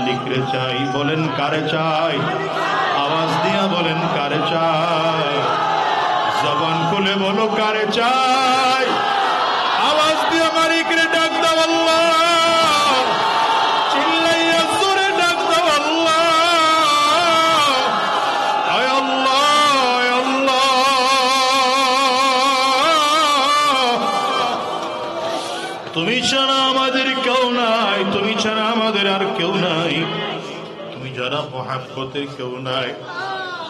মালিকরে চাই। বলেন কারে চাই? আওয়াজ দিয়া বলেন কারে চাই? জবান খুলে বলো কারে চাই? আওয়াজ দিয়া মালিকরে ডাক দাও আল্লাহ, চিল্লাইয়া জোরে ডাক দাও আল্লাহ, আয় আল্লাহ, আয় আল্লাহ। তুমি ছাড়া আমাদের কেউ নাই, তুমি ছাড়া আমাদের আর কেউ নাই, তুমি ছাড়া মুহাব্বতের কেউ নাই,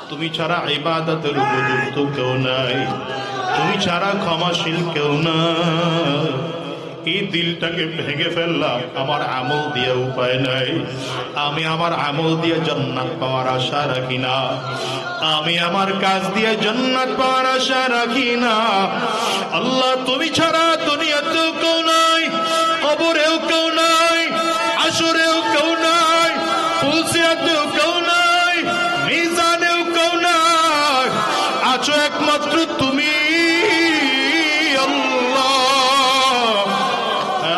তুমি ছাড়া ইবাদতের উপযুক্ত কেউ নাই, তুমি ছাড়া ক্ষমাশীল কেউ নাই। এই দিলটাকে ভেঙে ফেললাম, আমার আমল দিয়ে উপায় নাই। আমি আমার আমল দিয়ে জান্নাত পাওয়ার আশা রাখি না, আমি আমার কাজ দিয়ে জান্নাত পাওয়ার আশা রাখি না। আল্লাহ তুমি ছাড়া দুনিয়াতেও কেউ নাই, কবরেও কেউ নাই, আসরেও কেউ নাই, ফুলসিরাতেও কেউ নাই, মিজানেও কেউ নাই, আছো একমাত্র তুমি আল্লাহ।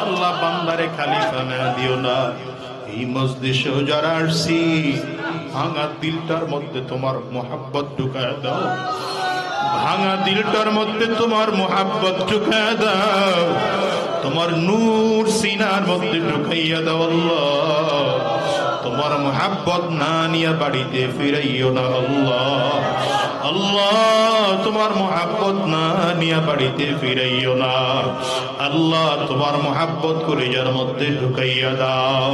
আল্লাহ বান্দারে খালি খানা দিও না। এই মজলিসেও যারা আসছি, ভাঙা দিলটার মধ্যে তোমার মোহাব্বত ঢুকায় দাও, ভাঙা দিলটার মধ্যে তোমার মোহাব্বত ঢুকায় দাও, তোমার নূর সিনার মধ্যে ঢুকাইয়া দাও আল্লাহ। তোমার মোহাব্বত না নিয়ে বাড়িতে ফিরাইও না আল্লাহ, আল্লাহ তোমার মোহাব্বত না নিয়ে বাড়িতে ফিরাইও না আল্লাহ। তোমার মোহাব্বত করে যার মধ্যে ঢুকাইয়া দাও।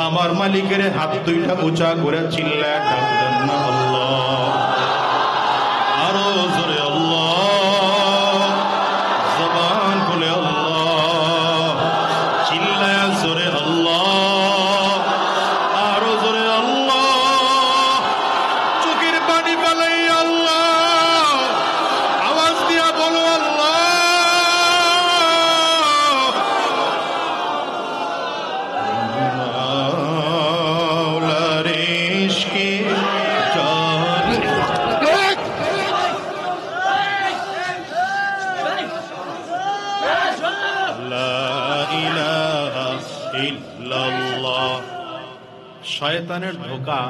আমার মালিকের হাত দুইটা উঁচা করে চিল্লায় ডাক দেন না আল্লাহ, আরো জোরে আল্লাহ, জবান খুলে আল্লাহ, চিল্লায় জোরে আল্লাহ, আরো জোরে আল্লাহ, চোখের পানি ফেলাই আল্লাহ, আওয়াজ দিয়া বলো আল্লাহ। মাওলার ইশকে শয়তানের ধোঁকা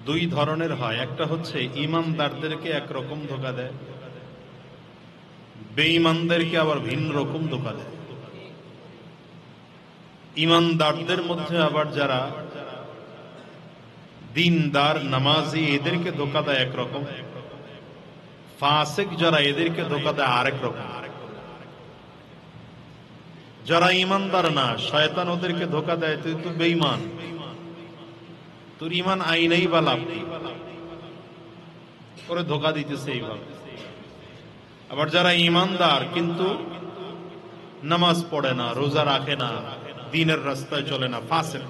দুই ধরনের হয়। একটা হচ্ছে ঈমানদারদেরকে একরকম ধোঁকা দেয়, বেঈমানদেরকে আবার ভিন্ন রকম ধোঁকা দেয়। ঈমানদারদের মধ্যে আবার যারা দিনদার নামাজি, এদেরকে ধোঁকা দেয় একরকম, ফাসিক যারা, এদেরকে ধোঁকা দেয় আরেক রকম। যারা ঈমানদার না, শয়তান ওদেরকে ধোঁকা দেয়, তুই তো বেঈমান, তোর ঈমান আইনাই বা লাভ কি, করে ধোঁকা দিতেছে এইভাবে। আবার যারা ঈমানদার কিন্তু নামাজ পড়ে না, রোজা রাখে না, দ্বীনের রাস্তায় চলে না, ফাসিক,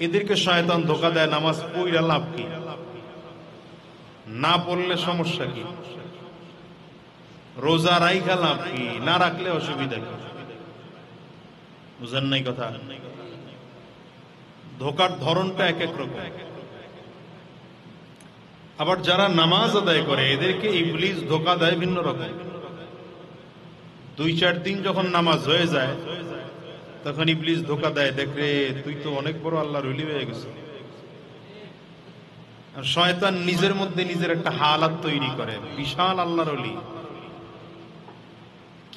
এদেরকে শয়তান ধোঁকা দেয়, নামাজ পড়লে লাভ কি, না পড়লে সমস্যা কি, রোজা রাইখা লাভ কি, না রাখলে অসুবিধা কি। বুঝেন নাই কথা? ধোকার ধরনটা এক এক রকম। আবার যারা নামাজ আদায় করে, এদেরকে ইবলিস ধোকা দেয় ভিন্ন রকম। 2-4 দিন যখন নামাজ হয়ে যায়, তখন ইবলিস ধোকা দেয়, দেখরে তুই তো অনেক বড় আল্লাহর ওলি হয়ে গেছে। আর শয়তান নিজের মধ্যে নিজের একটা হালাত তৈরি করে, বিশাল আল্লাহর ওলি।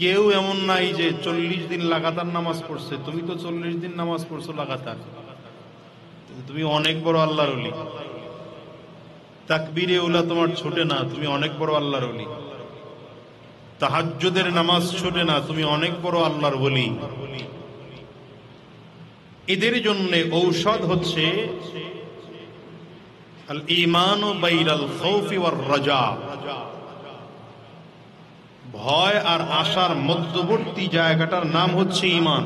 কেউ এমন নাই যে 40 দিন লাগাতার নামাজ পড়ছে, তুমি তো 40 দিন নামাজ পড়ছো লাগাতার, তুমি অনেক বড় আল্লাহর ওলি। তাকবীরে উলা তোমার ছোটে না, তুমি অনেক বড় আল্লাহর ওলি। তাহাজ্জুদের নামাজ ছোটে না, তুমি অনেক বড় আল্লাহর ওলি। এদের জন্য ঔষধ হচ্ছে আল ঈমানু বাইনাল খাউফি ওয়ার রাজা, ভয় আর আশার মধ্যবর্তী জায়গাটার নাম হচ্ছে ঈমান।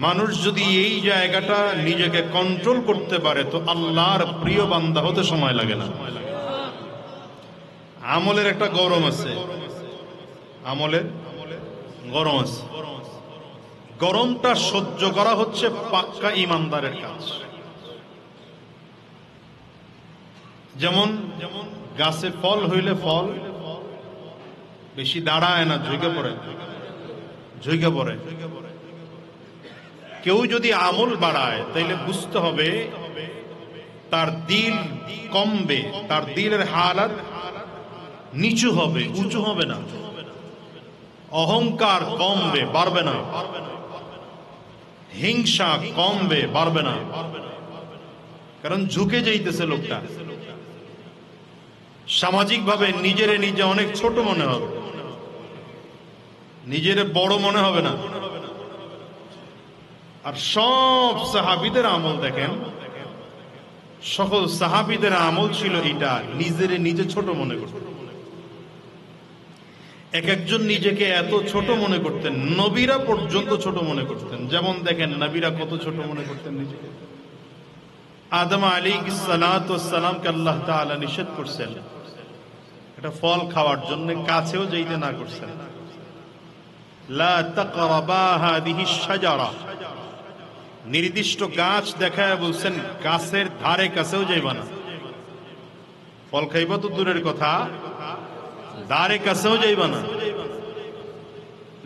মানুষ যদি এই জায়গাটা নিজেকে কন্ট্রোল করতে পারে, তো আল্লাহর প্রিয় বান্দা হতে সময় লাগে না। আমলের একটা গরম আছে, আমলের গরম আছে, গরমটা সহ্য করা হচ্ছে পাক্কা ঈমানদারের কাজ। যেমন গাছে ফল হইলে ফল বেশি দাঁড়ায় না, ঝুঁকে পড়ে, ঝুঁকে পড়ে। কেউ যদি আমল বাড়ায় তাইলে বুঝতে হবে তার দিল কমবে, তার দিলের হালাত নিচু হবে, উঁচু হবে না। অহংকার কমবে, বাড়বে না। হিংসা কমবে, বাড়বে না। কারণ ঝুঁকে যাইতেছে লোকটা। সামাজিক ভাবে নিজেরে নিজে অনেক ছোট মনে হবে, নিজের বড় মনে হবে না। আর সব সাহাবীদের আমল দেখেন, সকল সাহাবীদের আমল ছিল এটা, নিজের নিজে ছোট মনে করতেন। এক একজন নিজেকে এত ছোট মনে করতেন, নবীরা পর্যন্ত ছোট মনে করতেন। যেমন দেখেন নবীরা কত ছোট মনে করতেন নিজেকে। আদম আলাইহিস সালামকে আল্লাহ তাআলা নিষেধ করছেন এটা ফল খাওয়ার জন্য, কাছেও যাইতে না করছেন। লা তাকরাবা হাদিহিশ শাজারা, নির্দিষ্ট গাছ দেখায় বলছেন গাছের ধারে কাছেও যাইবা না। ফল খাইবা তো দূরের কথা, ধারে কাছেও যাইবা না।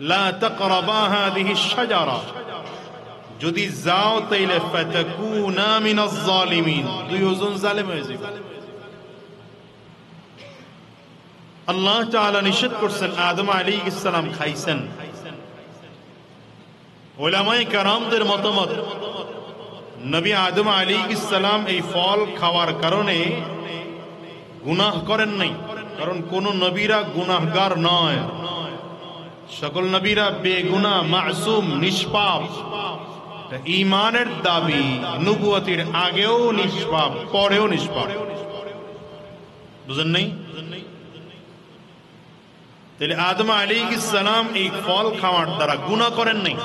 লা তাকরাবা হাদিহিশ শাজারা, যদি যাও তাইলে ফাতাকুনা মিনাজ জালিমিন, দুইজন জালেম হয়ে যাবে। আল্লাহ তাআলা নিষেধ করছেন। আদম আলাইহিস সালাম খাইছেন। উলামায়ে কেরামদের মতামত, নবী আদম আলাইহিস সালাম এই ফল খাওয়ার কারণে গুনাহ করেন নাই, কারণ কোন নবীরা গুনাহগার নয়। সকল নবীরা বেগুনাহ, মাসুম, নিষ্পাপ। ঈমানের দাবি নবুয়তের আগেও নিষ্পাপ, পরেও নিষ্পাপ। বুঝেন নাই? তাহলে আদম আলাইহিস সালাম এই ফল খাওয়ার দ্বারা গুনাহ করেন নাই,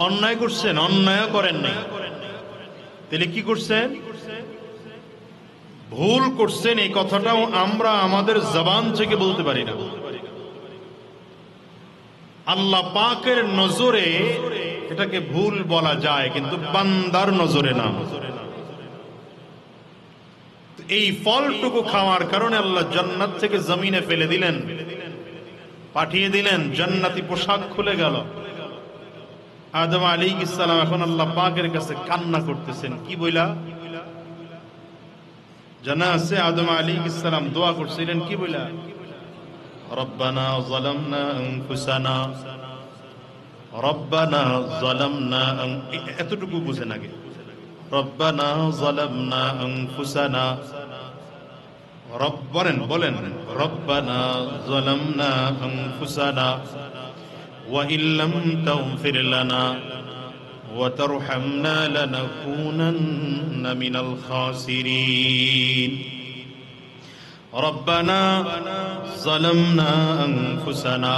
অন্যায় করছেন, অন্যায় করেন নাই। তাহলে কি করছেন? ভুল করছেন। এই কথাটাও আমরা আমাদের জবান থেকে বলতে পারি না। আল্লাহ পাকের নজরে এটাকে ভুল বলা যায়, কিন্তু বান্দার নজরে না। এই ফলটুকু খাওয়ার কারণে আল্লাহ জান্নাত থেকে জমিনে ফেলে দিলেন, পাঠিয়ে দিলেন, জান্নাতি পোশাক খুলে গেল। আদম আলাইহিস সালাম এখন আল্লাহ পাকের কাছে কান্না করতেছেন। কি বইলা জানা আছে? আদম আলাইহিস সালাম দোয়া করছিলেন কি বইলা? রব্বানা যালামনা আনফুসানা, রব্বানা যালামনা, এতটুকু বুঝেন আগে। রব্বানা যালামনা আনফুসানা, বলেন রব্বানা যালামনা আনফুসানা ওয়া ইল্লাম তাগফির লানা ওয়া তারহামনা লানাকুনান্না মিনাল খাসিরিন। রব্বানা যালামনা আনফুসানা,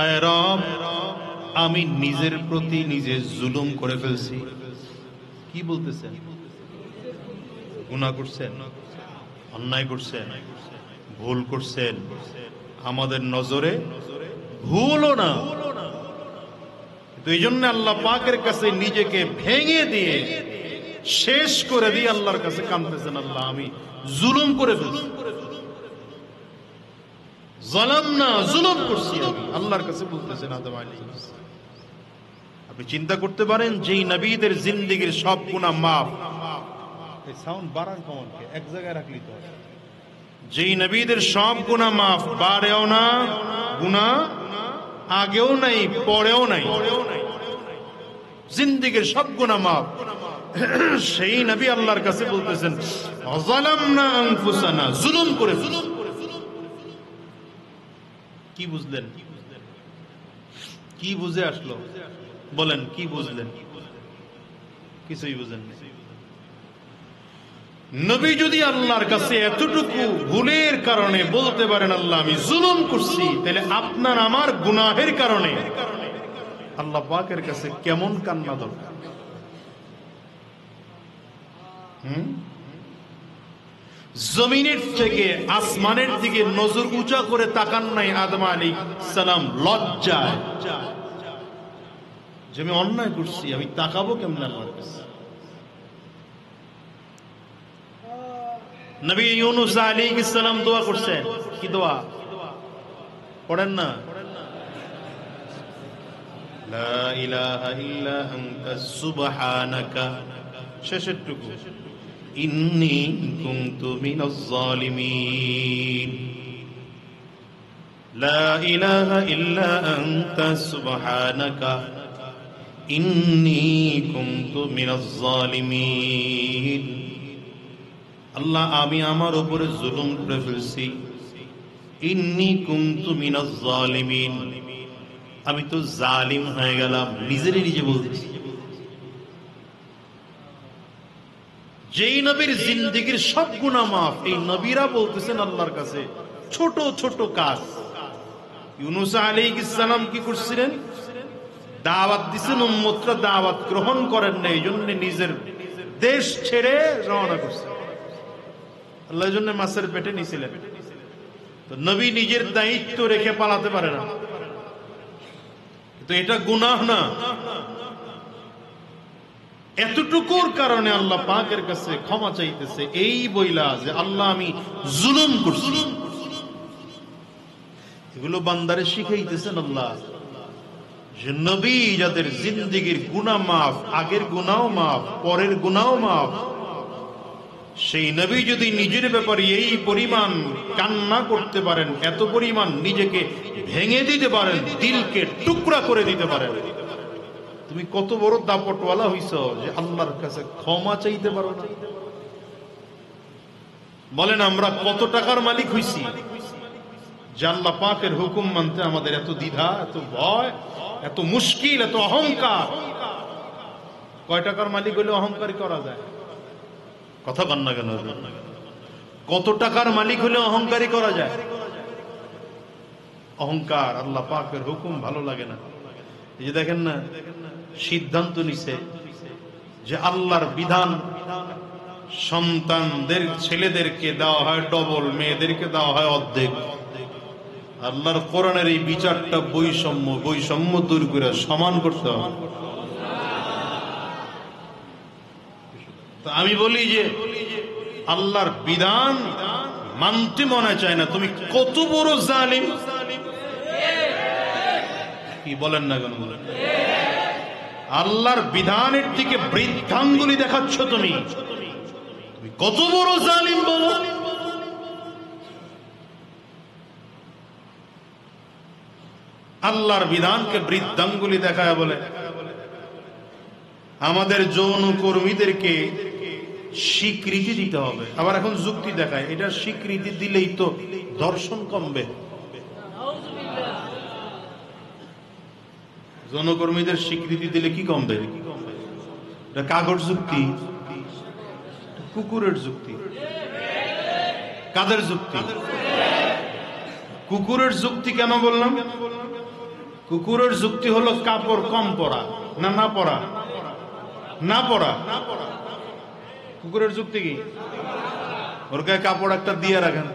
আয় রব আমি নিজের প্রতি নিজে জুলুম করে ফেলছি। কি বলতেছেন? গুনাহ করছেন, অন্যায় করছেন, ভুল করছেন। আমাদের নজরে ভুলও না। এই জন্য আল্লাহ পাকের কাছে নিজেকে ভেঙে দিয়ে, শেষ করে দিয়ে আল্লাহর কাছে কাঁদতেছেন, আল্লাহ আমি জুলুম করে ফেলছি, জালামনা, জুলুম করছি আমি। আল্লাহর কাছে বলতেছেন আদম আলাইহিস সালাম। আপনি চিন্তা করতে পারেন যেই নবীদের জিন্দেগীর সব গুনাহ মাফ। এই সাউন্ড বাড়ান কমনকে এক জায়গায় রাখলি তো। যেই নবীদের সব গুনাহ মাফ, বাড়েও না, গুনাহ আগেও নাই, পরেও নাই, জিন্দেগীর সব গুনাহ মাফ, সেই নবী আল্লাহর কাছে বলতেছেন যালামনা আনফুসানা, জুলুম করে ফেলছি। কি বুঝলেন? কি বুঝে আসলো? বলেন কি বুঝলেন? কিছুই বুঝেন না। নবী যদি আল্লাহর কাছে এতটুকু ভুলের কারণে বলতে পারেন আল্লাহ আমি জুলুম করছি, তাহলে আপনার আমার গুনাহের কারণে আল্লাহ পাকের কাছে কেমন কান্না দরকার? জমিনের থেকে আসমানের দিকে নজর উঁচা করে তাকান নাই আদম আলাইহিস সালাম লজ্জায়, যে আমি অন্যায় করছি, আমি তাকাবো কেমন আল্লাহর কাছে? নবী ইউনূস আলাইহিস সালাম দোয়া করছেন। কি দোয়া পড়েন না? লা ইলাহা ইল্লা আনতা সুবহানাকা, শেষেরটুকু ইন্নী কুনতু মিনাজ জালিমিন। লা ইলাহা ইল্লা আনতা সুবহানাকা ইন্নী কুনতু মিনাজ জালিমিন। আল্লাহ, আমি আমার উপরে জুলুম করে ফেলছি। ইন্নী কুনতু মিনাজ জালিমিন, আমি তো জালিম হয়ে গেলাম। নিজেরই নিজে বলতেছি। যেই নবীর জিন্দেগীর সব গুনাহ মাফ, এই নবীরা বলতেছেন আল্লাহর কাছে ছোট ছোট কাজ। ইউনূস আলাইহিস সালাম কি করছিলেন? দাওয়াত দিছেন, উম্মতরা দাওয়াত গ্রহণ করেন না, এই জন্য নিজের দেশ ছেড়ে রওনা করছেন। আল্লাহ এই জন্য মাছের পেটে নিয়েছিলেন। তো নবী নিজের দায়িত্ব রেখে পালাতে পারে না, তো এটা গুনাহ না। এতটুকুর কারণে আল্লাহ পাকের কাছে ক্ষমা চাইতেছে, এই বইলা যে আল্লাহ আমি জুলুম করছি। এগুলো বান্দারে শিখাইতেছেন আল্লাহ, যে নবী যাদের জিন্দেগীর গুনাহ মাফ, আগের গুনাহও মাফ, পরের গুনাহও মাফ, সেই নবী যদি নিজের ব্যাপারে এই পরিমাণ কান্না করতে পারেন, এত পরিমাণ নিজেকে ভেঙে দিতে পারেন, দিলকে টুকরা করে দিতে পারেন, তুমি কত বড় দাপটওয়ালা হইছ যে আল্লাহর কাছে ক্ষমা চাইতে পারো না? বলেন, আমরা কত টাকার মালিক হইছি যে আল্লাহ পাকের হুকুম মানতে আমাদের এত দ্বিধা, এত ভয়, এত মুশকিল, এত অহংকার। কয় টাকার মালিক হলে অহংকারী করা যায়? কথা বল না কেন? কত টাকার মালিক হলে অহংকারী করা যায়? অহংকার, আল্লাহ পাকের হুকুম ভালো লাগে না। এই যে দেখেন না, সিদ্ধান্ত নিছে যে আল্লাহর বিধান সন্তানদের, ছেলেদেরকে দেওয়া হয় ডবল, মেয়েদেরকে দেওয়া হয় অর্ধেক। আল্লাহর কোরআনের এই বিচারটা বৈষম্য দূর করে সমান করতে হবে। আমি বলি যে আল্লাহর বিধান মানতে মনে চায় না, তুমি কত বড় জালিম! কি বলেন না কেন? বলেন, আল্লাহর বিধানের দিকে বৃদ্ধাঙ্গুলি দেখাচ্ছ তুমি কত বড় জালিম বলো। আল্লাহর বিধানকে বৃদ্ধাঙ্গুলি দেখায় বলে আমাদের যৌন কর্মীদেরকে স্বীকৃতি দিতে হবে। আবার এখন যুক্তি দেখায়, এটা স্বীকৃতি দিলেই তো ধর্ষণ কমবে। যৌনকর্মীদের স্বীকৃতি দিলে কি কমবে? এটা কাগজ যুক্তি, কুকুরের যুক্তি। কাদের যুক্তি? কুকুরের যুক্তি। কেন বললাম? কুকুরের যুক্তি হলো কাপড় কম পরা, না পরা, না পরা। কুকুরের যুক্তি কি? ওর গায়ে কাপড় একটা দিয়ে রাখেন।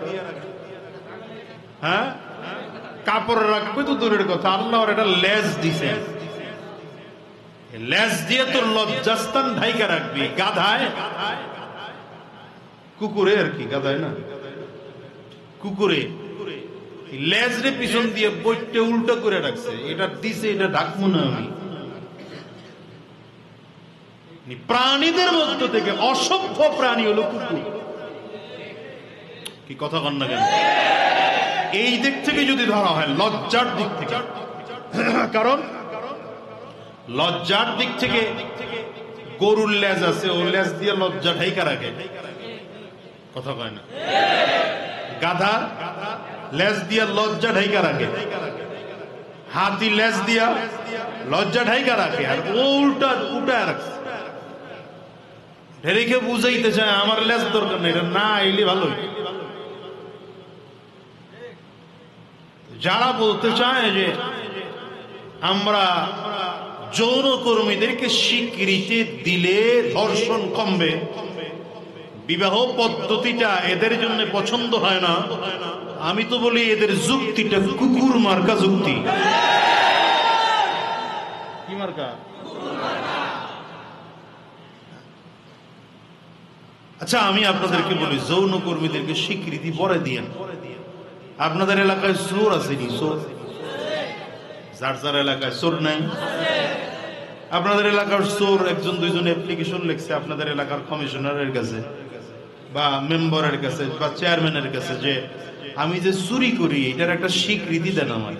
হ্যাঁ, কাপড় রাখবে তো দূরের কথা, আল্লাহ ওর একটা লেজ দিছে, লেজ দিয়ে তোর লজ্জাস্থান ঢাইকা রাখবি। গাধায়, কুকুরে আর কি, গাধায় না, কুকুরে লেজ রে পিছন দিয়ে বইটা উল্টো করে রাখছে। এটা দিছে, এটা ঢাকবো না আমি। প্রাণীদের মধ্য থেকে অসভ্য প্রাণী হলো কুকুর। কি কথা কন না কেন? এই দিক থেকে যদি ধরা হয়, লজ্জার দিক থেকে, কারণ লজ্জার দিক থেকে গরুর লেজ আছে, ও লেজ দিয়ে লজ্জা ঢাইকা রাখে। কথা কয় না? গাধা লেজ দিয়া লজ্জা ঢাইকা রাখে, হাতি লেজ দিয়া লজ্জা ঢাইকা রাখে, আর ও উল্টা উল্টা রাখছে। ঢেরেকে বুঝাইতে চায় আমার লেজ দরকার নেই, এটা না এলে ভালো। যারা বলতে চায় যে আমরা যৌন কর্মীদেরকে স্বীকৃতি দিলে ধর্ষণ কমবে, বিবাহ পদ্ধতিটা এদের জন্য পছন্দ হয় না, আমি তো বলি এদের যুক্তিটা কুকুর মার্কা যুক্তি। কি মার্কা? আচ্ছা, আমি আপনাদেরকে বলি, যৌন কর্মীদেরকে স্বীকৃতি পরে দিয়েন। আপনাদের এলাকায় চোর আছে নি? চোর? যার যার এলাকায় চোর নাই, আপনাদের এলাকার চোর একজন দুইজন অ্যাপ্লিকেশন লিখছে আপনাদের এলাকার কমিশনারের কাছে বা মেম্বারের কাছে বা চেয়ারম্যানের কাছে যে আমি যে চুরি করি এটার একটা স্বীকৃতি দেন, আমার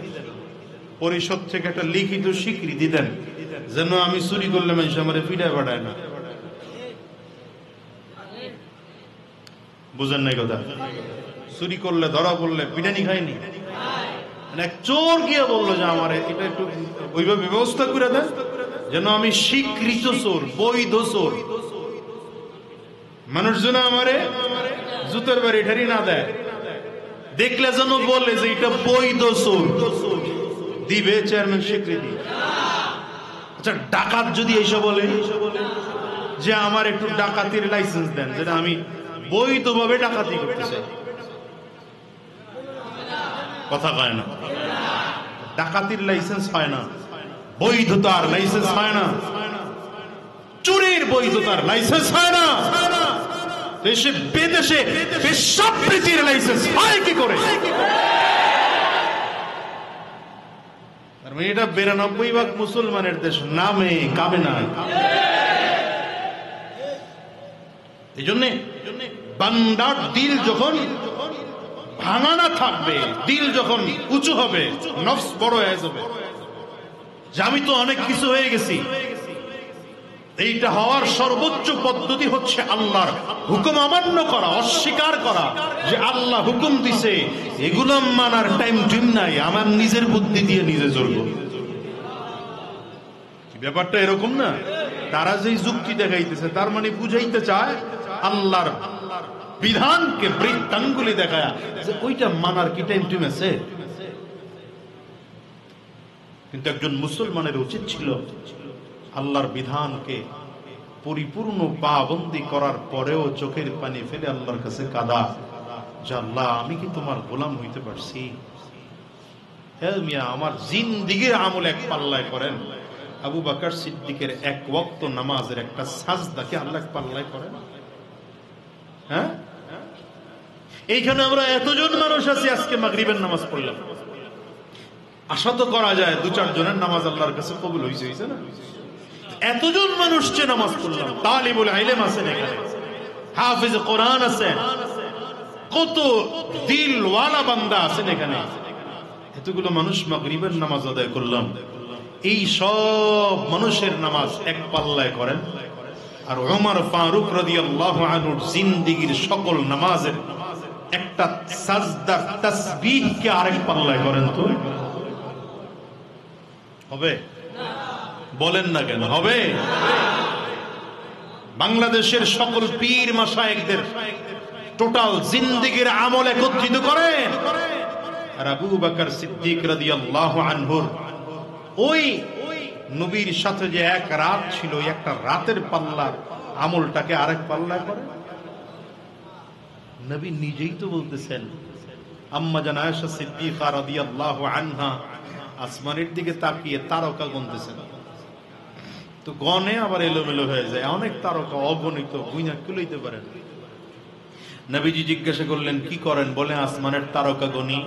পরিষদ থেকে একটা লিখিত স্বীকৃতি দেন, যেন আমি চুরি করলে মানুষ আমার পিঠায় পাঠায় না। বুঝেন নাই কথা? চুরি করলে ধরা পড়লে পিঠানি খায়নি, এক চোর গিয়ে বললো যে আমার এটা একটু ওইভাবে ব্যবস্থা করে দেন যেন আমি স্বীকৃত চোর, বৈধ চোর, মানুষ যেন আমারে জুতোর বাড়ি ঠারি না দেয়, দেখলে যেন বলে যে এটা বৈধ চোর। দিবে চেয়ারম্যান স্বীকৃতি? আচ্ছা, ডাকাত যদি এসে বলে যে আমার একটু ডাকাতির লাইসেন্স দেন, যেটা আমি বৈধভাবে ডাকাতি করতে চাই, কথা কয় না? ডাকাতির লাইসেন্স হয় না, বৈধতার লাইসেন্স হয় না, চুরির বৈধতার লাইসেন্স হয় না, দেশে বিদেশে বেশ্যাবৃত্তির লাইসেন্স হয় কি করে? এটা 92% মুসলমানের দেশ, নামে কামে না। এই জন্য বান্দার দিল যখন ভাঙানা থাকবে, দিল যখন উঁচু হবে, নফস বড় হয়ে যাবে যে আমি তো অনেক কিছু হয়ে গেছি। এইটা হওয়ার সর্বোচ্চ পদ্ধতি হচ্ছে আল্লাহর হুকুম অমান্য করা, অস্বীকার করা যে আল্লাহ হুকুম দিছে, এগুলো মানার টাইম টুইম নাই, আমার নিজের বুদ্ধি দিয়ে নিজে চলবো। ব্যাপারটা এরকম না। তারা যেই যুক্তি দেখাইতেছে তার মানে বুঝাইতে চায় আল্লাহর বিধানকে বৃত্তাঙ্গুলি দেখায় যে ওইটা মানার কি টাইম টুইম আছে। কিন্তু একজন মুসলমানের উচিত ছিল আল্লাহর বিধানকে পরিপূর্ণ পাবন্দি করার পরেও চোখের পানি ফেলে আল্লাহর কাছে কাঁদা যে আল্লাহ আমি কি তোমার গোলাম হইতে পারছি? হে মিয়া, আমার জিন্দেগীর আমল এক পাল্লায় করেন। আবু বকর সিদ্দিকের এক ওয়াক্ত নামাজের একটা সাজদাকে আল্লাহ এক পাল্লায় করেন। হ্যাঁ, এইখানে আমরা এতজন মানুষ আছি, আজকে মাগরিবের নামাজ পড়লাম, আশা তো করা যায় 2-4 জনের নামাজ আল্লাহর কাছে কবুল হয়েছে, হয়েছে না? এতজন মানুষ যে নামাজ পড়লাম, তালিবুল ইলম আছেন এখানে, হাফিজ কোরআন আছেন, কত দিলওয়ালা বান্দা আছেন এখানে, এতগুলো মানুষ মাগরিবের নামাজ আদায় করলাম। এই সব মানুষের নামাজ এক পাল্লায় করেন, আর ওমর ফারুক রাদিয়াল্লাহু আনহুর জিন্দেগীর সকল নামাজের একটা সাজদার তাসবিহকে আরেক পাল্লায় করেন, তো হবে? বলেন না কেন হবে? বাংলাদেশের সকল পীর মাশায়েখদের টোটাল জিন্দেগীর আমল একত্রিত করেন, আর আবু বকর সিদ্দিক রাদিয়াল্লাহু আনহুর ওই নবীর সাথে যে এক রাত ছিল, একটা রাতের পাল্লার আমলটাকে আরেক পাল্লায় করেন। নবী নিজেই তো বলতেছেন, আম্মা জান আয়েশা সিদ্দিকা রাদিয়াল্লাহু আনহা আসমানের দিকে তাকিয়ে তারকা গুনতেছেন, তো গনে আবার এলোমেলো হয়ে যায়, অনেক তারকা অগণিত, গুইনা কুলাইতে পারেন। নবীজি জিজ্ঞাসা করলেন কি করেন? বলে আসমানের তারকা গনি।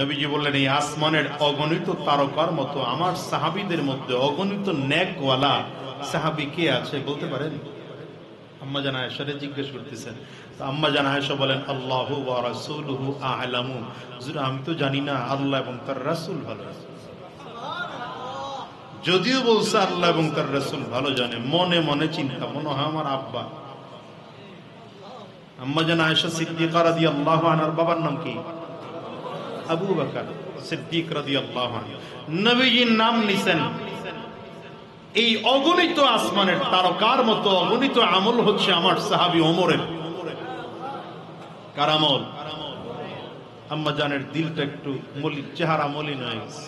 নবীজি বললেন এই আসমানের অগণিত তারকার মতো আমার সাহাবীদের মধ্যে অগণিত নেকওয়ালা সাহাবী কে আছে বলতে পারেন? আম্মা জান আয়েশারে জিজ্ঞেস করতেছেন। তো আম্মা জান আয়েশা বলেন আল্লাহু ওয়া রাসূলুহু আ'লামু, হুজুর আমি তো জানি না, আল্লাহ এবং তার রাসূল ভালো। যদিও বলছে আল্লাহ এবং তার রাসূল ভালো জানে, মনে মনে চিন্তা, মনে হয় আমার আব্বা। আম্মা জান আয়েশা সিদ্দিকা রাদিয়াল্লাহু আনহার বাবার নাম কি? আবু বকর সিদ্দিক রাদিয়াল্লাহু আনহু। নবীজির নাম নিছেন। এই অগণিত আসমানের তারকার মতো অগণিত আমল হচ্ছে আমার সাহাবী ওমরের। কার আমল? আম্মা জানের দিলটা একটু মলিন, চেহারা মলিন হয়ে গেছে।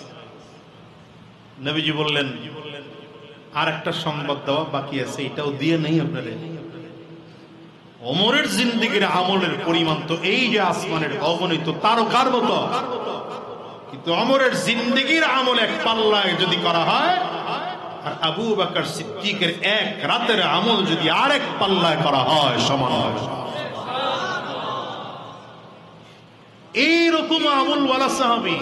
নবীজি বললেন আর একটা সংবাদ দেওয়া বাকি আছে, এটাও দিয়ে নেই আপনারে। ওমরের জিন্দেগীর আমলের পরিমাণ তো এই যে আসমানের অগণিত তারকার মতো, কিন্তু ওমরের জিন্দেগীর আমল এক পাল্লায় যদি করা হয়, আর আবু বকর সিদ্দিকের এক রাতের আমল যদি আরেক পাল্লায় করা হয়, সমান হয়। এইরকম আমলওয়ালা সাহাবী,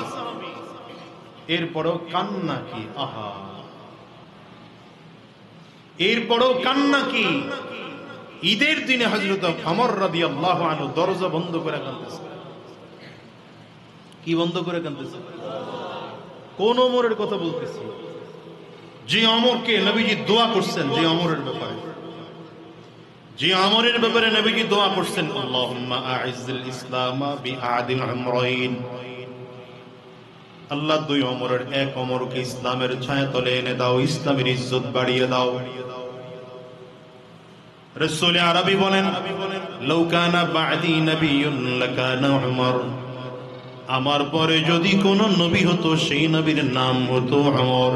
এরপরেও কান্না কি! আহা, এরপরও কান্না কি? ঈদের দিনে হযরত ওমর রাদিয়াল্লাহু আনহু দরজা বন্ধ করে কাঁদতেছে। কি বন্ধ করে কাঁদতেছে? কোন ওমরের কথা বলতেছি? যে ওমরকে নবীজি দোয়া করছেন, যে ওমরের ব্যাপারে, যে ওমরের ব্যাপারে নবীজি দোয়া করছেন, আল্লাহুম্মা আ'ইজ্জিল ইসলামা বিআদিল আমরাইন। আল্লাহ দুই ওমরের এক ওমরকে ইসলামের ছায়াতলে এনে দাও, ইসলামের ইজ্জত বাড়িয়ে দাও। রাসূল আরবি বলেন, লাউ কানা বা'দি নাবিয়্যুন লাকানা উমর। আমার পরে যদি কোন নবী হতো, সেই নবীর নাম হতো ওমর।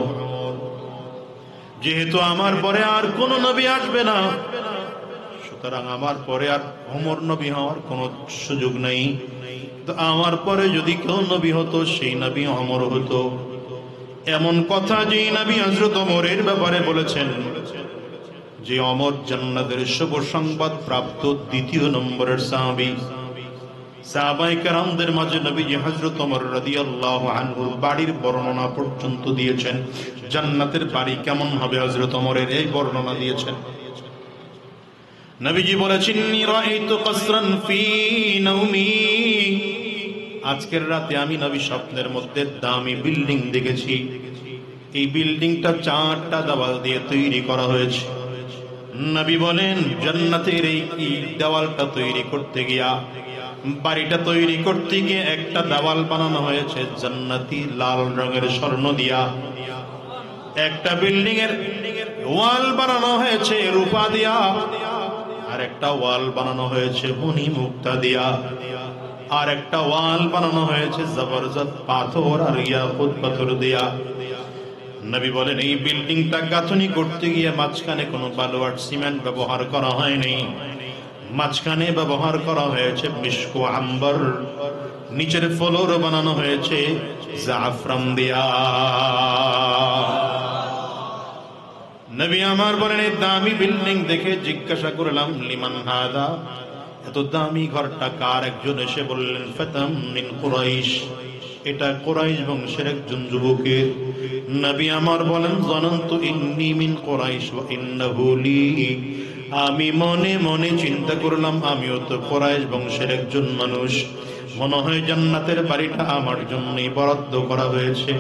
যেহেতু আমার পরে আর কোন নবী আসবে না, সুতরাং আমার পরে আর ওমর নবী হওয়ার কোন সুযোগ নেই। তো আমার পরে যদি কেউ নবী হতো, সেই নবী ওমর হতো। এমন কথা যেই নবী হযরত ওমরের ব্যাপারে বলেছেন, যে ওমর জান্নাতের শুভ সংবাদ প্রাপ্ত দ্বিতীয় নম্বরের সাহাবী। সাহাবায়ে কেরামদের মাঝে নবীজি হযরত ওমর রাদিয়াল্লাহু আনহুর বাড়ির বর্ণনা পর্যন্ত দিয়েছেন। জান্নাতের বাড়ি কেমন হবে হযরত ওমরের এই বর্ণনা দিয়েছেন। নবীজি বলেছেন, নি রাআইতু কসরান ফি নাওমি। আজকের রাতে আমি নবী স্বপ্নের মধ্যে দামি বিল্ডিং দেখেছি। এই বিল্ডিংটা 4টা দেওয়াল দিয়ে তৈরি করা হয়েছে। নবী বলেন, জান্নাতের এই দেওয়ালটা তৈরি করতে গিয়া, বাড়িটা তৈরি করতে গিয়ে একটা দেওয়াল বানানো হয়েছে জান্নাতি লাল রঙের স্বর্ণ দিয়া। একটা বিল্ডিং এর ওয়াল বানানো হয়েছে রূপা দিয়া, আর একটা ওয়াল বানানো হয়েছে মণি মুক্তা দিয়া, আর একটা ওয়াল বানানো হয়েছে জবরদস্ত পাথর আর ইয়াকুত পাথর দিয়া। নবী বলেন, এই বিল্ডিংটা গাঁথনি করতে গিয়ে মাঝখানে কোনো বালু আর সিমেন্ট ব্যবহার করা হয়নি। মাঝখানে ব্যবহার করা হয়েছে মিশক ও আম্বর। নিচের ফ্লোর বানানো হয়েছে জাফরান দিয়া। নবী আমার বলেন, এই দামি বিল্ডিং দেখে জিজ্ঞাসা করলাম, লিমান হাদা? এত দামি ঘরটা কার? একজন এসে বললেন, ফাতাম মিন কুরাইশ। এটা কুরাইশ বংশের একজন যুবকের। নবী আমার বলেন, জানান্তু ইন্নী মিন কুরাইশ ওয়া ইন্নাহু লি। আমি মনে মনে চিন্তা করলাম, আমিও তো কুরাইশ বংশের একজন মানুষ, মনে হয় জান্নাতের বাড়িটা আমার জন্যই বরাদ্দ করা হয়েছে।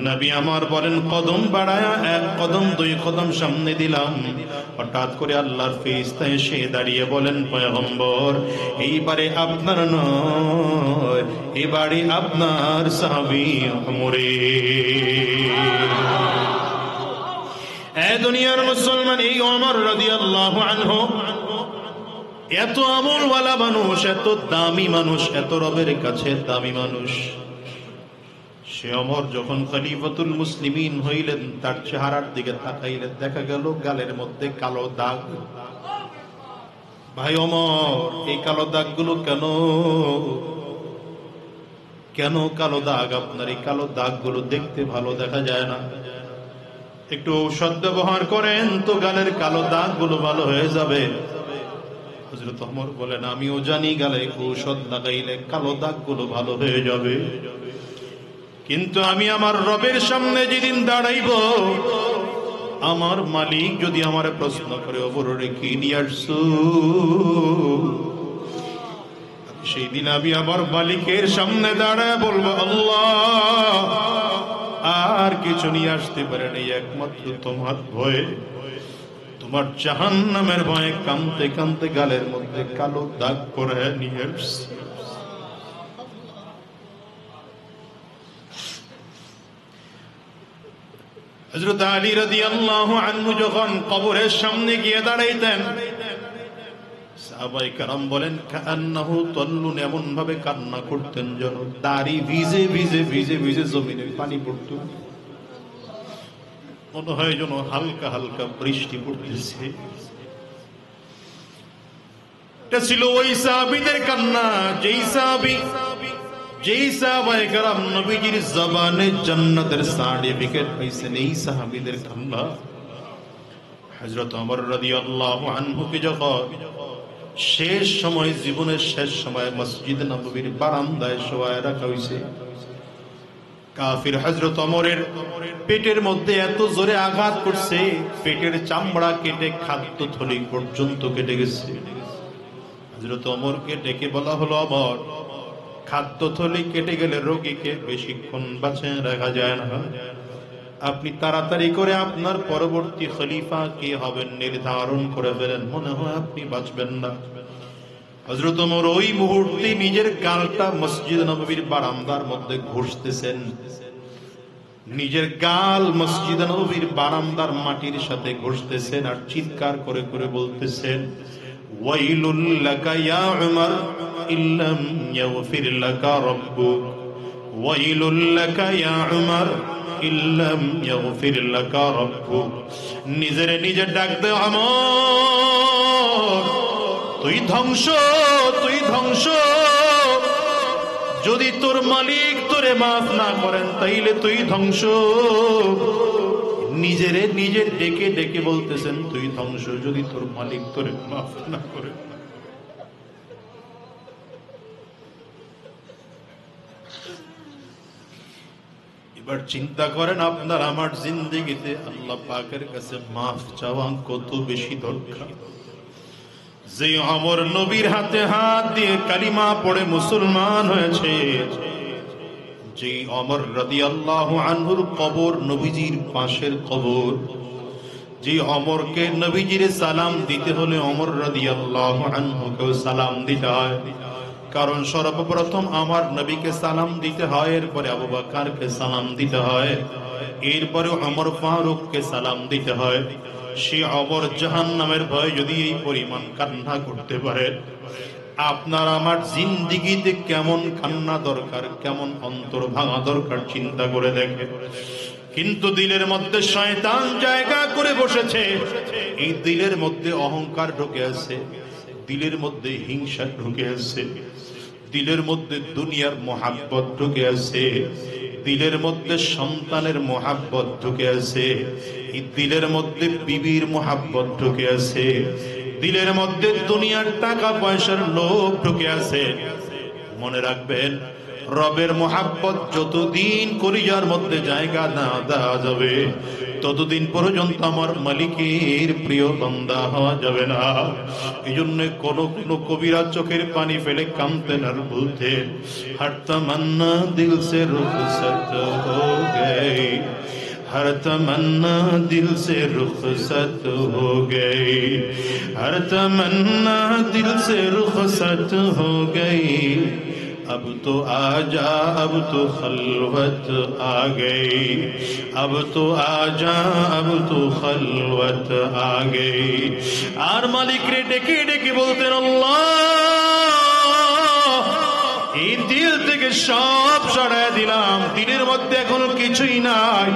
নবী আমার বলেন, কদম বাড়ায়া 1 কদম 2 কদম সামনে দিলাম, হঠাৎ করে আল্লাহর ফেরেশতা এসে দাঁড়িয়ে বলেন, পয়গম্বর, এই বাড়ি আপনার নয়, এই বাড়ি আপনার সাহাবী ওমরের। এ দুনিয়ার মুসলমান, এই ওমর রাদিয়াল্লাহু আনহু এত আমলওয়ালা মানুষ, এত দামি মানুষ, এত রবের কাছে দামি মানুষ। সে ওমর যখন খলিফাতুল মুসলিমিন হইলেন, তার চেহারার দিকে তাকাইলেন, দেখা গেল গালের মধ্যে কালো দাগ। ভাই ওমর, এই কালো দাগগুলো কেন? কেন কালো দাগ? আপনার এই কালো দাগগুলো দেখতে ভালো দেখা যায় না। একটু ঔষধ ব্যবহার করেন তো গালের কালো দাগগুলো ভালো হয়ে যাবে। হযরত ওমর বলেন, আমিও জানি গালে ঔষধ লাগাইলে কালো দাগগুলো ভালো হয়ে যাবে, কিন্তু আমি আমার রবের সামনে যেদিন দাঁড়াইব, আমার মালিক যদি আমার প্রশ্ন করে, ওমরে কি নিয়ে আসছো? সেই দিন আমি আমার মালিকের সামনে দাঁড়ায় বলবো, আল্লাহ, আর কিছু নিয়ে আসতে পারে নাই, একমাত্র তোমার ভয়ে, তোমার জাহান্নামের ভয়ে কাঁদতে কাঁদতে গালের মধ্যে কালো দাগ করে নিয়ে আসছি। হযরত আলী রাদিয়াল্লাহু আনহু যখন কবরের সামনে গিয়ে দাঁড়াইতেন, সাহাবায়ে কেরাম বলেন, কান্নাহু তাল্লুন, এমন ভাবে কান্না করতেন যেন দাড়ি ভিজে ভিজে ভিজে ভিজে জমিনে পানি পড়তো, মনে হয় যেন হালকা হালকা বৃষ্টি পড়তেছে। এটা ছিল ওই সাহাবীদের কান্না, যেই সাহাবায়ে কেরাম নবীজির জবানে জান্নাতের সার্টিফিকেট পাইছেন, এই সাহাবীদের কান্না। হযরত ওমর রাদিয়াল্লাহু আনহুকে যখন শেষ সময়, জীবনের শেষ সময় মসজিদ নববীর বারান্দায় শোয়ায় রাখা হয়েছে, কাফির হযরত ওমরের পেটের মধ্যে এত জোরে আঘাত করছে, পেটের চামড়া কেটে খাদ্যথলি পর্যন্ত কেটে গেছে। হযরত ওমরকে ডেকে বলা হলো, ওমর, খাদ্যথলি কেটে গেলে রোগীকে বেশিক্ষণ বাঁচিয়ে রাখা যায় না, আপনি তাড়াতাড়ি করে আপনার পরবর্তী খলিফা কে হবেন নির্ধারণ করে ফেলেন, মনে হয় আপনি বাঁচবেন না। হযরত ওমর ওই মুহূর্তে নিজের গালটা মসজিদ নববীর বারান্দার মধ্যে ঘষতেছেন, নিজের গাল মসজিদ নববীর বারান্দার মাটির সাথে ঘষতেছেন আর চিৎকার করে করে বলতেছেন, ওয়াইলুল লাকা ইয়া উমর ইল্লাম ইয়াগফির লাকা রাব্বুক, ওয়াইলুল লাকা ইয়া উমর ইল্লাম ইয়াগফির লাকা রাব্বুক। নিজেরে নিজে ডাক দে, ওমর তুই ধ্বংস, তুই ধ্বংস, যদি তোর মালিক তোরে মাফ না করেন তাইলে তুই ধ্বংস। নিজেরে নিজে ডেকে ডেকে বলতেছেন তুই ধ্বংস, যদি তোর মালিক তোরে মাফ না করে। এবার চিন্তা করেন, আপনার আমার জিন্দেগিতে আল্লাহ পাকের কাছে মাফ চাওয়া কত বেশি দরকার। যে ওমর নবীর হাতে হাত দিয়ে কালিমা পড়ে মুসলমান হয়েছে, যে ওমর রাদিয়াল্লাহু আনহুর কবর নবীজির পাশের কবর, যে ওমরকে নবীজির সালাম দিতে হলে ওমর রাদিয়াল্লাহু আনহুকে সালাম দিতে হয়, কারণ সর্বপ্রথম আমার নবীকে সালাম দিতে হয়, এরপরে আবু বকরকে সালাম দিতে হয়, এরপরে ওমর ফারুককে সালাম দিতে হয়। সে ওমর জাহান্নামের ভয় যদি এই পরিমাণ কান্না করতে পারে, আপনার আমার জিন্দেগিতে কেমন কান্না দরকার, কেমন অন্তর ভাঙা দরকার চিন্তা করে দেখে। কিন্তু দিলের মধ্যে শয়তান জায়গা করে বসেছে, এই দিলের মধ্যে অহংকার ঢুকে আছে, দিলের মধ্যে হিংসা ঢুকে আছে, দিলের মধ্যে দুনিয়ার মোহাব্বত ঢুকে আছে, দিলের মধ্যে সন্তানের মোহাব্বত ঢুকে আছে, এই দিলের মধ্যে বিবির মোহাব্বত ঢুকে আছে, দিলের মধ্যে দুনিয়ার টাকা পয়সার লোভ ঢুকে আছে। মনে রাখবেন, রবের মোহাব্বত যতদিন কলিজার মধ্যে জায়গা না দেওয়া যাবে, ততদিন পর্যন্ত আমার মালিকের প্রিয় বান্দা হওয়া যাবে না। এই জন্য কোন কোন কবিরা চোখের পানি ফেলে কাঁদতেন আর বলতেন, হর তমন্না দিল সে রুখসত হো গই, हर तमन्ना दिल से रुखसत हो गई, हर तमन्ना दिल से रुखसत हो गई, अब तो आजा, अब तो खलवत आ गई, अब तो आजा, अब तो खलवत आ गई। আর মালিক রে ডেকে ডেকে বলতেন, আল্লাহ এই দিল থেকে সব সরায় দিলাম, দিলের মধ্যে এখনো কিছুই নাই,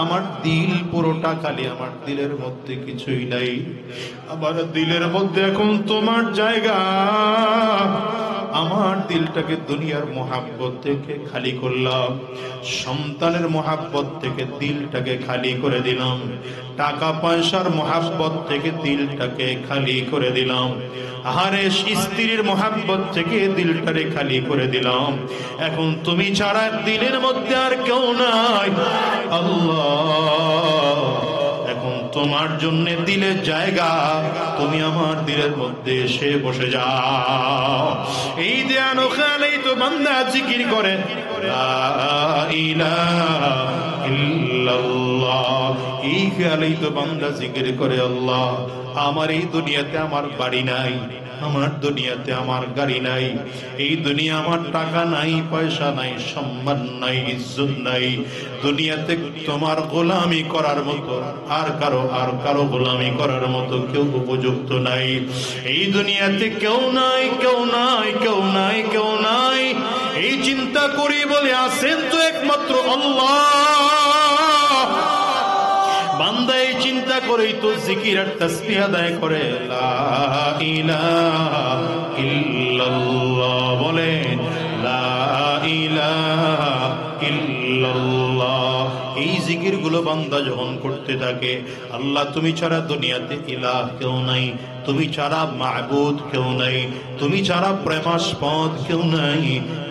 আমার দিল পুরোটা খালি, আমার দিলের মধ্যে কিছুই নাই, আমার দিলের মধ্যে এখন তোমার জায়গা। আমার দিলটাকে দুনিয়ার মোহাব্বত থেকে খালি করলাম, সন্তানের মোহাব্বত থেকে দিলটাকে খালি করে দিলাম, টাকা পয়সার মোহাব্বত থেকে দিলটাকে খালি করে দিলাম, আহারে স্ত্রীর মোহাব্বত থেকে দিলটারে খালি করে দিলাম। এখন তুমি ছাড়া দিলের মধ্যে আর কেউ নাই আল্লাহ, এখন তোমার জন্য দিলের জায়গা, তুমি আমার দিলের মধ্যে এসে বসে যাও। এই যে আনোখানেই তো বান্দা জিকির করে লা ইলাহা ইল্লাল্লাহ, এই খেয়ালেই তো বান্দা জিকির করে, আল্লাহ আমার এই দুনিয়াতে আমার বাড়ি নাই, আমার দুনিয়াতে আমার গাড়ি নাই, এই দুনিয়া আমার টাকা নাই, পয়সা নাই, সম্মান নাই, ইজ্জত নাই, দুনিয়াতে তোমার গোলামি করার মতো আর কারো গোলামি করার মতো কেউ উপযুক্ত নাই, এই দুনিয়াতে কেউ নাই, কেউ নাই, কেউ নাই, কেউ নাই। এই চিন্তা করি বলে আছেন তো একমাত্র আল্লাহ। বান্দা এই চিন্তা করেই তো জিকির আর তাসবিহ আদায় করে, লা ইলাহা ইল্লাল্লাহ, বলেন লা ইলাহা ইল্লাল্লাহ। এই জিকির গুলো বান্দা যখন করতে থাকে, আল্লাহ তুমি ছাড়া দুনিয়াতে ইলাহ কেউ নাই, তুমি ছাড়া মাবুদ কেউ নাই, তুমি ছাড়া প্রেমাস্পদ কেউ নাই,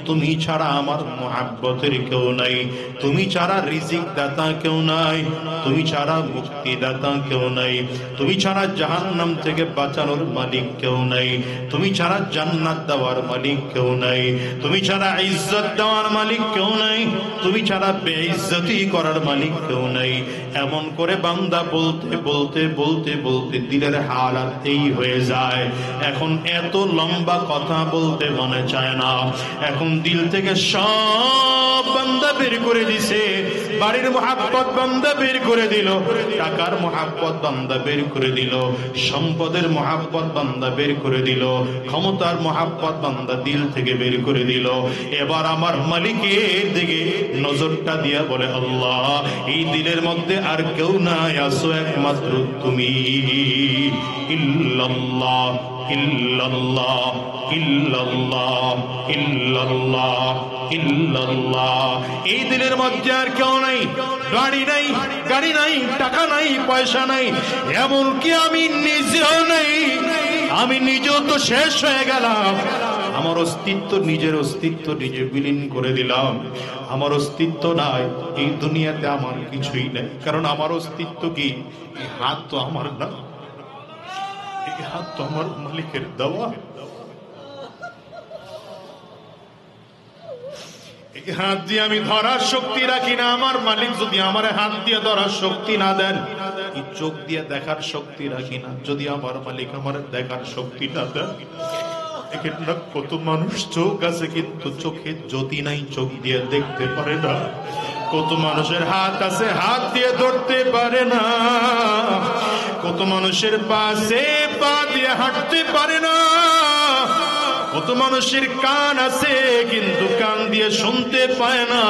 তুমি ছাড়া আমার মুহাব্বতের কেউ নাই, তুমি ছাড়া রিজিক দাতা কেউ নাই, তুমি ছাড়া মুক্তিদাতা কেউ নাই, তুমি ছাড়া জাহান্নাম থেকে বাঁচানোর মালিক কেউ নাই, তুমি ছাড়া জান্নাত দেওয়ার মালিক কেউ নাই, তুমি ছাড়া ইজ্জত দেওয়ার মালিক কেউ নাই, তুমি ছাড়া বেইজ্জতি করার মালিক কেউ নাই। এমন করে বান্দা বলতে বলতে বলতে বলতে দিলের হালাত এই হয়ে যায়, এখন এত লম্বা কথা বলতে মনে চায় না, এখন দিল থেকে সব বান্দা বের করে দিছে। বাড়ির মুহাব্বত বান্দা বের করে দিল, টাকার মুহাব্বত বান্দা বের করে দিল, সম্পদের মুহাব্বত বান্দা বের করে দিল, ক্ষমতার মুহাব্বত বান্দা দিল থেকে বের করে দিল। এবার আমার মালিকের দিকে নজরটা দিয়া বলে, আল্লাহ এই দিলের মধ্যে আর কেউ নাই, আসো একমাত্র তুমি। ইল্লাল্লাহ ইল্লাল্লাহ ইল্লাল্লাহ ইল্লাল্লাহ ইল্লাল্লাহ। এই দিলের মধ্যে আর কেউ নাই, গাড়ি নাই, গাড়ি নাই, টাকা নাই, পয়সা নাই, এমনকি আমি নিজেও নাই, আমি নিজেও তো শেষ হয়ে গেলাম। আমার অস্তিত্ব, নিজের অস্তিত্ব নিজে বিলীন করে দিলাম। আমার অস্তিত্ব নাই, এই দুনিয়াতে আমার কিছুই নাই। কারণ আমার অস্তিত্ব কি? এই হাত তো আমার না, এই হাত তো আমার মালিকের দেওয়া। এই হাত দিয়ে আমি ধরার শক্তি রাখি না। আমার মালিক যদি আমার হাত দিয়ে ধরার শক্তি না দেন, এই চোখ দিয়ে দেখার শক্তি রাখি না। যদি আমার মালিক আমার দেখার শক্তি না দেন, কত মানুষ চোখ আছে কিন্তু চোখে জ্যোতি নাই, চোখ দিয়ে দেখতে পারে না। কত মানুষের হাত আছে, হাত দিয়ে ধরতে পারে না। কত মানুষের পা আছে, পা দিয়ে হাঁটতে পারে না। কত মানুষের কান আছে কিন্তু কান দিয়ে শুনতে পায় না।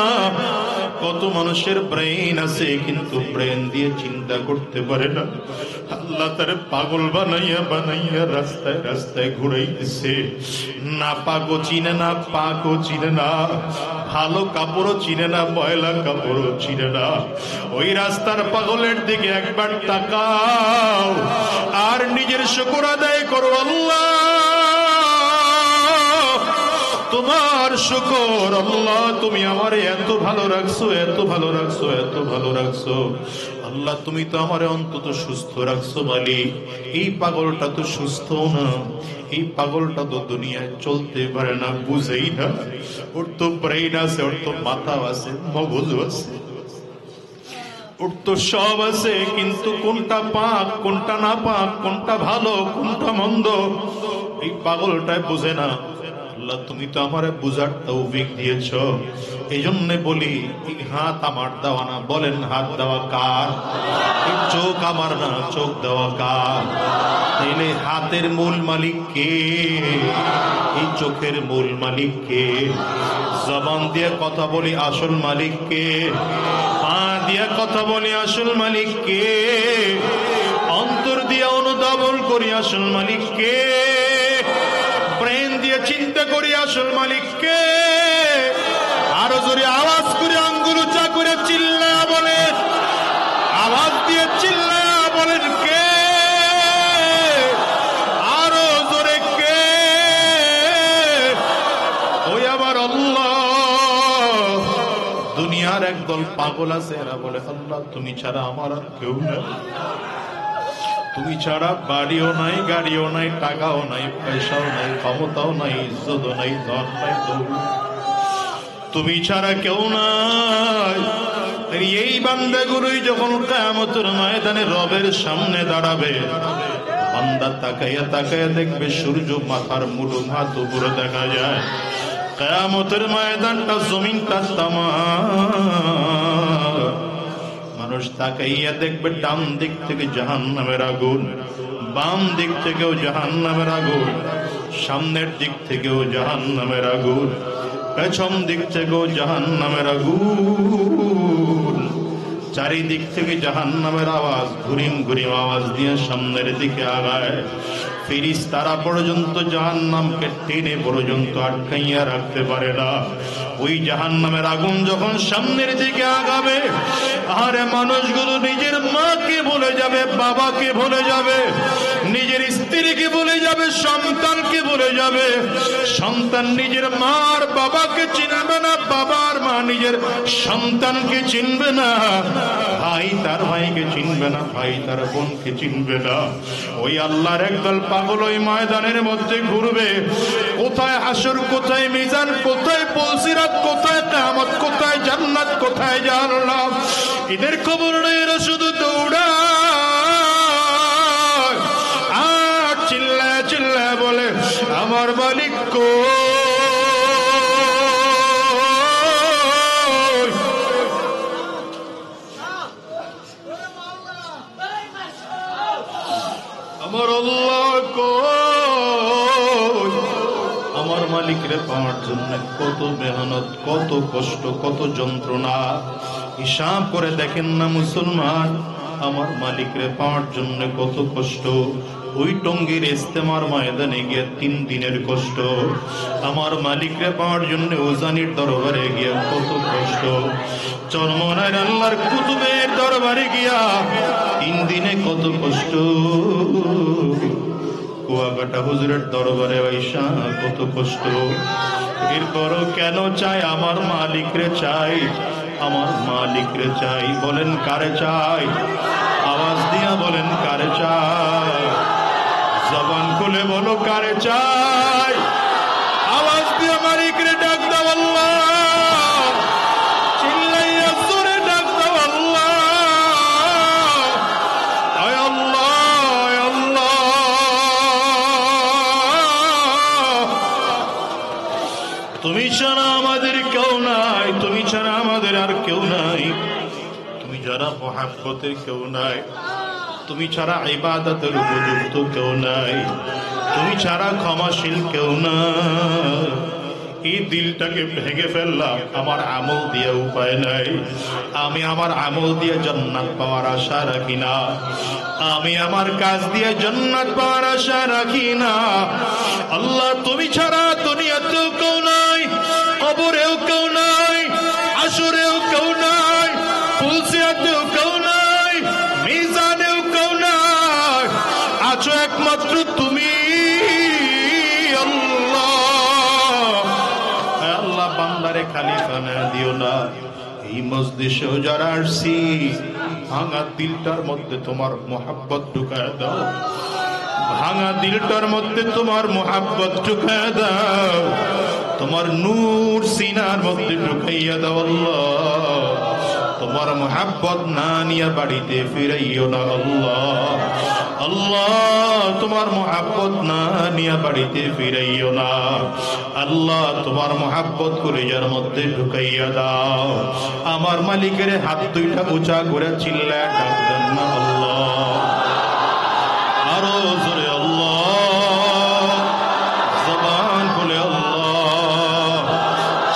কত মানুষের ব্রেন আছে কিন্তু ব্রেন দিয়ে চিন্তা করতে পারে না। আল্লাহ তার পাগল বানাইয়া বানাইয়া রাস্তায় রাস্তায় ঘুরাইতেছে। না পাগো চিনে না, পাগো চিনে না, ভালো কাপড়ও চিনে না, ময়লা কাপড়ও চিনে না। ওই রাস্তার পাগলের দিকে একবার তাকাও আর নিজের শুকর আদায় করো। আল্লাহ তোমার শুকর, আল্লাহ তুমি আমারে এত ভালো রাখছো, এত ভালো রাখছো, এত ভালো রাখছো। আল্লাহ তুমি তো আমারে অন্তত সুস্থ রাখছো মালিক। এই পাগলটা তো সুস্থ না, এই পাগলটা তো দুনিয়ায় চলতে পারে না, বুঝেই না। ওর তো ব্রেইন আছে, ওর তো মাথা আছে, মগজ আছে, ওর তো সব আছে, কিন্তু কোনটা পাক কোনটা না পাক, কোনটা ভালো কোনটা মন্দ, এই পাগলটাই বোঝে না। আল্লাহ তুমি তো আমারে বুঝার তৌফিক দিয়েছ। এই জন্য বলি এই হাত আমার দেওয়া না। বলেন হাত দেওয়া কার? এই চোখ আমার না, চোখ দেওয়া কার? তাইলে হাতের মূল মালিক কে? এই চোখের মূল মালিক কে? জবান দিয়ে কথা বলি, আসল মালিক কে? পা দিয়ে কথা বলি, আসল মালিক কে? অন্তর দিয়ে অনুধাবন করি, আসল মালিক কে? ব্রেন দিয়ে চিন্তা করি, আসল মালিক কে? আরো জোরে আওয়াজ করে আঙ্গুল উঁচা করে চিল্লা বলে, আওয়াজ দিয়ে চিল্লা বলেন কে? আরো জোরে কে? ওই আবার আল্লাহ। দুনিয়ার একদল পাগল আছে, এরা বলে আল্লাহ তুমি ছাড়া আমার আর কেউ না। তুমি ছাড়া বাড়িও নাই, গাড়িও নাই, টাকাও নাই, পয়সাও নাই, ক্ষমতাও নাই, ইজ্জতও নাই, ধন নাই, তুমি ছাড়া কেউ নাই। এই বান্দাগুলোই যখন কিয়ামতের ময়দানে রবের সামনে দাঁড়াবে, বান্দা তাকাইয়া তাকাইয়া দেখবে সূর্য মাথার মুলু হাত উপরে দেখা যায়। কিয়ামতের ময়দানটা জমিনটা তামা। মানুষ তাকাইয়া দেখবে ডান দিক থেকে জাহান্নামের আগুন, বাম দিক থেকেও জাহান্নামের আগুন, সামনের দিক থেকেও জাহান্নামের আগুন, পেছন দিক থেকেও জাহান্নামের আগুন। চারিদিক থেকে জাহান্নামের আওয়াজ ঘুরিম ঘুরিম আওয়াজ দিয়ে সামনের দিকে আগায়। ফেরেশতারা পর্যন্ত জাহান্নামকে টেনে পর্যন্ত আটকাইয়া রাখতে পারে না। ওই জাহান্নামের আগুন যখন সামনের দিকে আগাবে, আরে মানুষগুলো নিজের মাকে ভুলে যাবে, বাবাকে ভুলে যাবে, নিজের স্ত্রীকে ভুলে যাবে, সন্তানকে ভুলে যাবে। সন্তান নিজের মার বাবাকে চিনবে না, বাবার মা নিজের সন্তানকে চিনবে না, ভাই তার ভাইকে চিনবে না, ভাই তার বোনকে চিনবে না। ওই আল্লাহর একদল পাগল ওই ময়দানের মধ্যে ঘুরবে। কোথায় হাসর, কোথায় মিজান, কোথায় পুলসিরাত, কোথায় কিয়ামত, কোথায় জান্নাত, কোথায় জাহান্নাম, এদের খবর নেই। এরা শুধু দৌড়ায় আর চিল্লায় চিল্লায় বলে আমার মালিক কই, আমার আল্লাহ কই। আমার মালিকরে পাওয়ার জন্য কত মেহনত, কত কষ্ট, কত যন্ত্রণা। হিসাব করে দেখেন না মুসলমান, আমার মালিকরে পাওয়ার জন্য কত কষ্ট। ওই টঙ্গীর ইস্তেমার ময়দানে গিয়ে 3 দিনের কষ্ট। আমার মালিকরে পাওয়ার জন্য উজানির দরবারে গিয়া কত কষ্ট। চরমনার আল্লাহর কুতুবের দরবারে গিয়া 3 দিনে কত কষ্ট। কুয়াকাটা হুজুরের দরবারে আইসা কত কষ্ট। এরপরও কেন চাই? আমার মালিকরে চাই, আমার মালিকরে চাই। বলেন কারে চাই? আওয়াজ দিয়া বলেন কারে চাই? জবান খুলে বলো কারে চাই? আওয়াজ দিয়ে মালিকরে ডাক দাও আল্লাহ, চিল্লাইয়া জোরে ডাক দাও আল্লাহ, আয় আল্লাহ, আয় আল্লাহ। তুমি ছাড়া আমাদের কেউ নাই, তুমি ছাড়া আমাদের আর কেউ নাই, তুমি যারা মহাব্বতের কেউ নাই, তুমি ছাড়া ইবাদতের উপযুক্ত কেউ নাই, তুমি ছাড়া ক্ষমাশীল কেউ নাই। এই দিলটাকে ভেঙে ফেললাম, আমার আমল দিয়ে উপায় নাই। আমি আমার আমল দিয়ে জান্নাত পাওয়ার আশা রাখি না, আমি আমার কাজ দিয়ে জান্নাত পাওয়ার আশা রাখি না। আল্লাহ তুমি ছাড়া দুনিয়াতেও কেউ নাই, কবরেও কেউ নাই, আসরেও কেউ নাই, ফুলসিরাতেও কেউ নাই, মিজানেও কেউ নাই, আছো একমাত্র তুমি আল্লাহ। আল্লাহ বান্দারে খালি খানা দিও না। এই মজলিসেও যারা আসছি, ভাঙা দিলটার মধ্যে তোমার মোহাব্বত ঢুকায় দাও, ভাঙা দিলটার মধ্যে তোমার মোহাব্বত ঢুকায় দাও, তোমার নূর সিনার মধ্যে ঢুকাইয়া দাও আল্লাহ। তোমার মোহাব্বত না নিয়ে বাড়িতে ফিরাইও না আল্লাহ, আল্লাহ তোমার মোহাব্বত না নিয়ে বাড়িতে ফিরাইও না আল্লাহ। তোমার মোহাব্বত কলিজার মধ্যে ঢুকাইয়া দাও। আমার মালিকের হাত দুইটা উঁচা করে চিল্লায় ডাক দেন না আল্লাহ, আরো জোরে আল্লাহ, জবান খুলে আল্লাহ,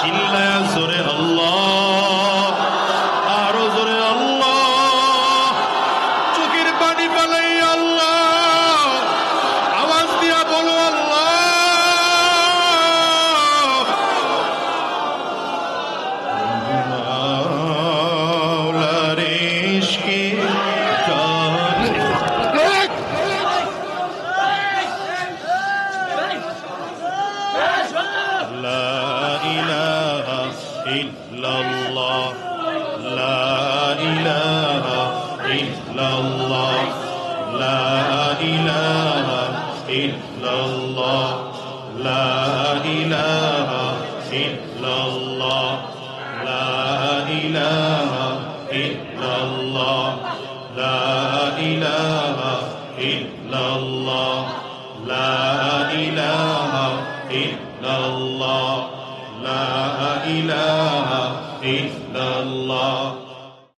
চিল্লায় জোরে আল্লাহ, আরো জোরে আল্লাহ, চোখের পানি পালাই আল্লাহ, আওয়াজ দিয়া বলো আল্লাহ। মাওলার ইশকে illallah, la ilaha illallah, la ilaha illallah, la ilaha illallah, la ilaha illallah, la ilaha illallah, la ilaha illallah, la ilaha illallah.